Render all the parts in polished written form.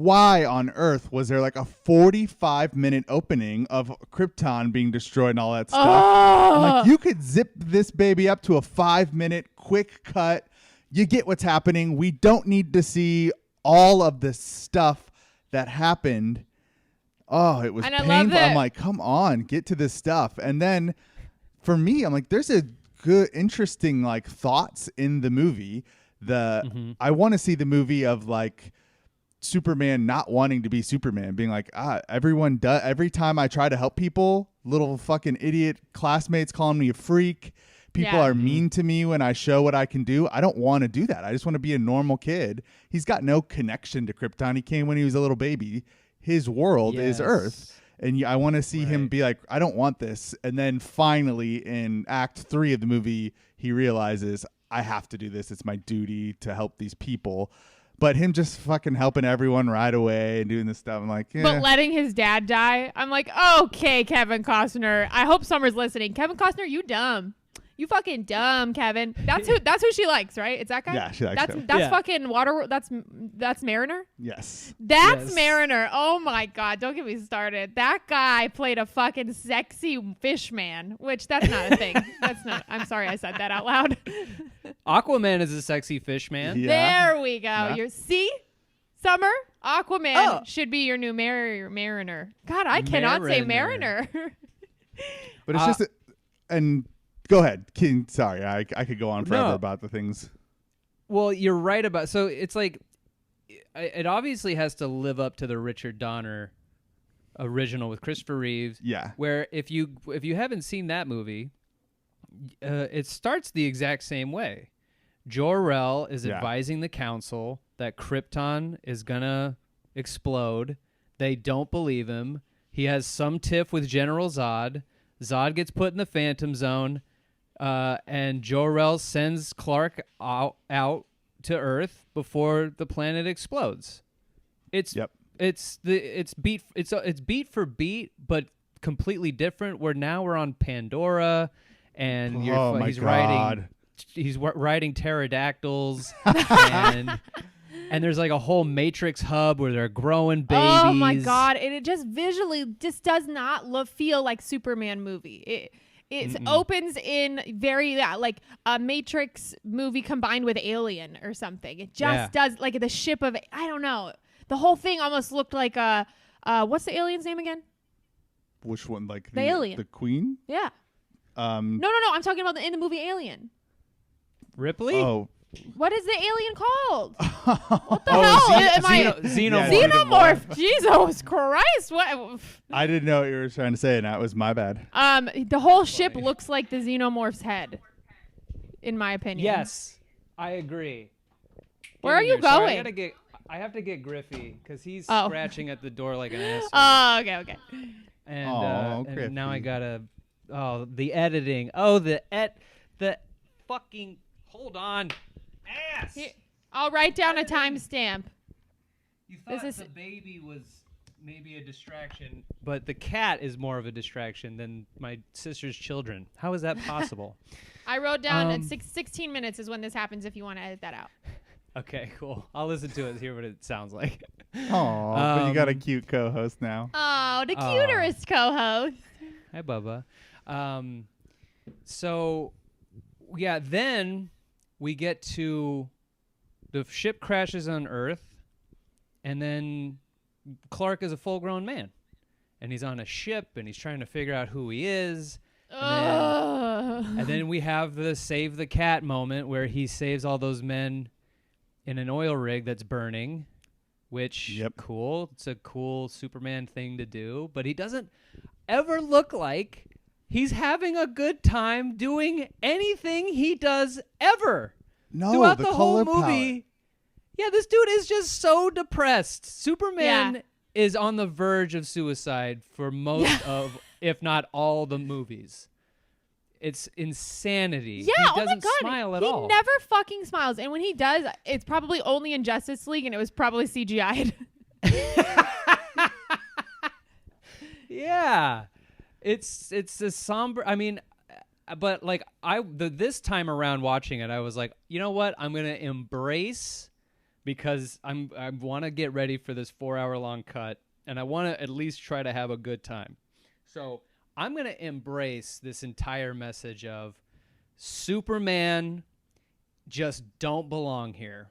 why on earth was there like a 45-minute opening of Krypton being destroyed and all that stuff? I'm like, you could zip this baby up to a 5-minute quick cut. You get what's happening. We don't need to see all of the stuff that happened. Oh, it was painful. I'm like, come on, get to this stuff. And then for me, I'm like, there's a good, interesting like thoughts in the movie. I want to see the movie of like Superman not wanting to be Superman, being like, everyone does. Every time I try to help people, little fucking idiot classmates calling me a freak. People are mean to me when I show what I can do. I don't want to do that. I just want to be a normal kid. He's got no connection to Krypton. He came when he was a little baby. His world is Earth. And I want to see him be like, I don't want this. And then finally in Act 3 of the movie, he realizes, I have to do this. It's my duty to help these people. But him just fucking helping everyone right away and doing this stuff. I'm like, But letting his dad die, I'm like, okay, Kevin Costner. I hope Summer's listening. Kevin Costner, you dumb. You fucking dumb, Kevin. That's who she likes, right? It's that guy? Yeah, she likes him. That's fucking Water. That's Mariner? Yes. That's Mariner. Oh my God. Don't get me started. That guy played a fucking sexy fish man, which that's not a thing. That's not. I'm sorry I said that out loud. Aquaman is a sexy fish man. Yeah. There we go. Yeah. See? Summer, Aquaman should be your new Mariner. God, I cannot say Mariner. But it's just and go ahead, King. Sorry, I could go on forever about the things. Well, you're right about. So it's like, it obviously has to live up to the Richard Donner original with Christopher Reeves. Yeah. Where if you haven't seen that movie, it starts the exact same way. Jor-El is advising the council that Krypton is gonna explode. They don't believe him. He has some tiff with General Zod. Zod gets put in the Phantom Zone. And Jor-El sends Clark out to Earth before the planet explodes. It's beat for beat, but completely different. Where now we're on Pandora, and he's riding pterodactyls, and there's like a whole Matrix hub where they're growing babies. Oh my God! And it just visually just does not feel like Superman movie. It opens in very like a Matrix movie combined with Alien or something. It just does, like the ship of, I don't know. The whole thing almost looked like what's the alien's name again? Which one? Like the alien, the Queen? Yeah. No. I'm talking about in the movie Alien. Ripley? Oh. What is the alien called? What the hell? Xenomorph. Jesus Christ. What? I didn't know what you were trying to say, and that was my bad. The whole ship looks like the Xenomorph's head, in my opinion. Yes, I agree. Where are you going? Sorry, I have to get Griffey, because he's scratching at the door like an asshole. Oh, okay. And now I gotta... Oh, the editing. Oh, the fucking... Hold on. Ass. Here, I'll write down a timestamp. You thought the baby was maybe a distraction, but the cat is more of a distraction than my sister's children. How is that possible? I wrote down 16 minutes is when this happens if you want to edit that out. Okay, cool. I'll listen to it, hear what it sounds like. Oh, but you got a cute co-host now. Oh, the cuterest co-host. Hi, Bubba. So, yeah, then... we get to the ship crashes on Earth, and then Clark is a full-grown man, and he's on a ship, and he's trying to figure out who he is. And then we have the save the cat moment where he saves all those men in an oil rig that's burning, which cool. It's a cool Superman thing to do, but he doesn't ever look like he's having a good time doing anything he does ever. No, throughout the the whole color movie. palette. Yeah, this dude is just so depressed. Superman is on the verge of suicide for most of, if not all, the movies. It's insanity. Yeah, he doesn't smile at all. He never fucking smiles. And when he does, it's probably only in Justice League, and it was probably CGI'd. Yeah. It's a somber... I mean... But like this time around watching it, I was like, you know what? I'm gonna embrace because I want to get ready for this 4-hour-long cut, and I want to at least try to have a good time. So I'm going to embrace this entire message of Superman just don't belong here.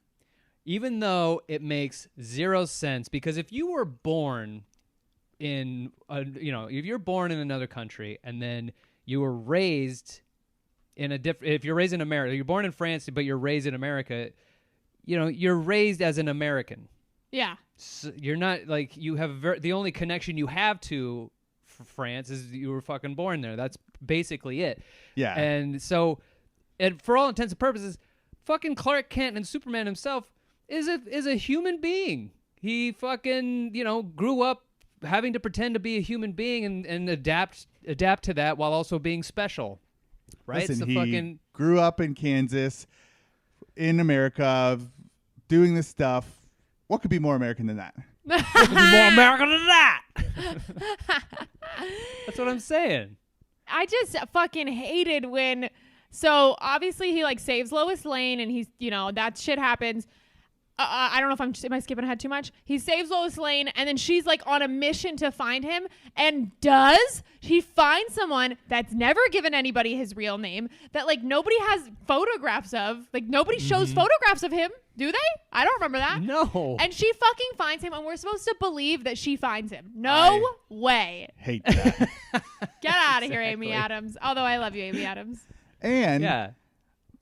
Even though it makes zero sense, because if you were born in, if you're born in another country and then you were raised in a different, if you're raised in America, you're born in France, but you're raised in America, you're raised as an American. Yeah. So you're not like, you have the only connection you have to France is you were fucking born there. That's basically it. Yeah. And so, and for all intents and purposes, fucking Clark Kent and Superman himself is a human being. He fucking, grew up having to pretend to be a human being and adapt to that while also being special. Right? Listen, he grew up in Kansas, in America, doing this stuff. What could be more American than that? What could be more American than that? That's what I'm saying. I just fucking hated when. So obviously he like saves Lois Lane, and he's that shit happens. I don't know if am I skipping ahead too much? He saves Lois Lane, and then she's like on a mission to find him, and he finds someone that's never given anybody his real name, that like nobody has photographs of, like nobody shows photographs of him, do they? I don't remember that. No. And she fucking finds him, and we're supposed to believe that she finds him. No way. Hate that. Get out of here, Amy Adams. Although I love you, Amy Adams. And yeah,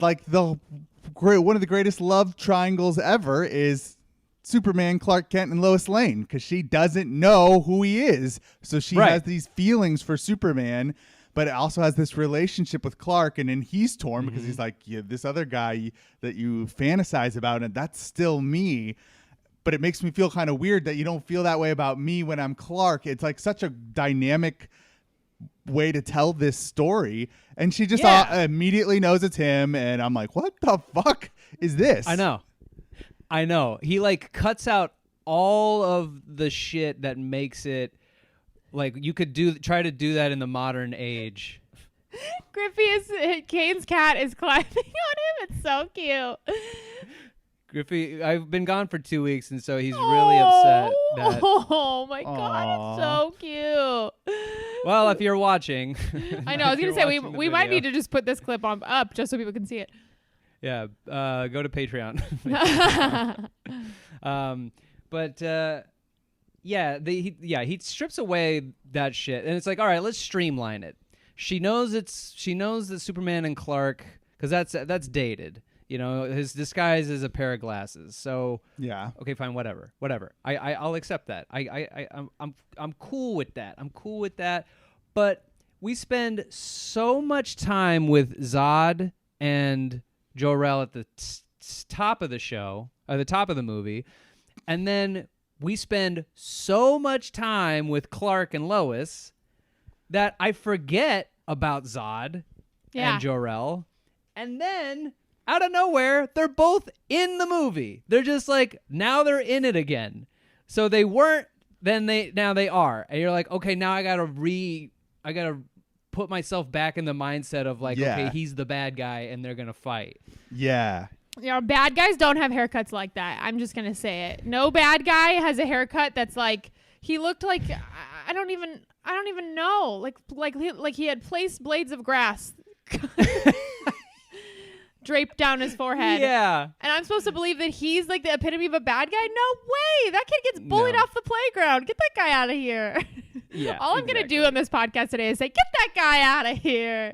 like one of the greatest love triangles ever is Superman, Clark Kent, and Lois Lane, because she doesn't know who he is. So she has these feelings for Superman, but it also has this relationship with Clark, and then he's torn because he's like, this other guy that you fantasize about, and that's still me. But it makes me feel kind of weird that you don't feel that way about me when I'm Clark. It's like such a dynamic way to tell this story, and she just immediately knows it's him, and I'm like, what the fuck is this? I know he like cuts out all of the shit that makes it like you could try to do that in the modern age. Kane's cat is climbing on him. It's so cute. Griffey, I've been gone for 2 weeks, and so he's really upset. Oh my God, it's so cute. Well, if you're watching, I know. I was gonna say we might need to just put this clip up just so people can see it. Yeah, go to Patreon. He strips away that shit, and it's like, all right, let's streamline it. She knows that Superman and Clark, because that's dated. His disguise is a pair of glasses. So yeah, okay, fine, whatever. I'll accept that. I'm cool with that. But we spend so much time with Zod and Jor-El at the top of the show, or the top of the movie, and then we spend so much time with Clark and Lois that I forget about Zod and Jor-El, and then out of nowhere, they're both in the movie. They're just like, now they're in it again. So they weren't, now they are. And you're like, okay, now I gotta put myself back in the mindset of like, okay, he's the bad guy and they're gonna fight. Yeah. Bad guys don't have haircuts like that. I'm just gonna say it. No bad guy has a haircut that's like, he looked like, I don't even know. Like he had placed blades of grass draped down his forehead. Yeah. And I'm supposed to believe that he's like the epitome of a bad guy? No way. That kid gets bullied off the playground. Get that guy out of here. Yeah. All I'm going to do on this podcast today is say, get that guy out of here.